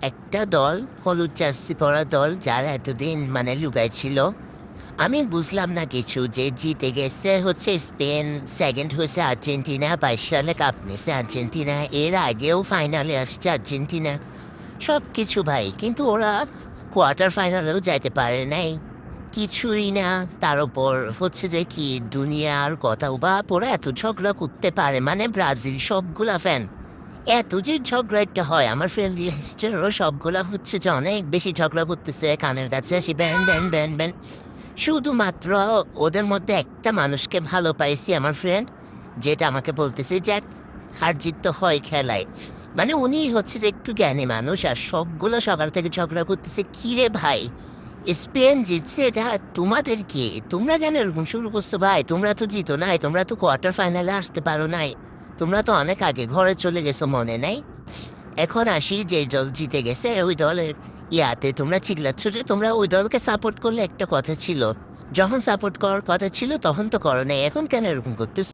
একটা দল, হলুদ জার্সি পরা দল, যারা এতদিন মানে লুকায় ছিল। আমি বুঝলাম না কিছু, যে জিতে গেছে হচ্ছে স্পেন, সেকেন্ড হয়েছে আর্জেন্টিনা, 22 সালে কাপ নিয়েছে আর্জেন্টিনা, এর আগেও ফাইনালে আসছে আর্জেন্টিনা, সব কিছু ভাই, কিন্তু ওরা কোয়ার্টার ফাইনালেও যাইতে পারে নাই, কিছুই না। তার উপর হচ্ছে যে কি দুনিয়ার কথা, বা ওরা এত ঝগড়া করতে পারে, মানে ব্রাজিল সবগুলা ফ্যান এত যে ঝগড়া একটা হয়, আমার ফ্রেন্ড লিস্টেরও সবগুলা হচ্ছে যে অনেক বেশি ঝগড়া করতেছে, কানের কাছে আসি ব্যান ব্যান ব্যান ব্যান। শুধুমাত্র ওদের মধ্যে একটা মানুষকে ভালো পাইছি, আমার ফ্রেন্ড, যেটা আমাকে বলতেছে যে হার জিত তো হয় খেলায়, মানে উনি হচ্ছে যে একটু জ্ঞানী মানুষ, আর সবগুলো সকাল থেকে ঝগড়া করতেছে, কি রে ভাই, স্পেন জিতছে, এটা তোমাদের কি, তোমরা কেন এরকম শুরু করছো ভাই, তোমরা তো জিতো নাই, তোমরা তো কোয়ার্টার ফাইনালে আসতে পারো নাই, তোমরা তো অনেক আগে ঘরে চলে গেছো, মনে নেই? এখন আসি, যে দল জিতে গেছে ওই দলের ইয়াতে তোমরা চিল্লাচ্ছ যে তোমরা ওই দলকে সাপোর্ট করলে, একটা কথা ছিল, যখন সাপোর্ট করার কথা ছিল তখন তো করো নাই, এখন কেন এরকম করতেছ?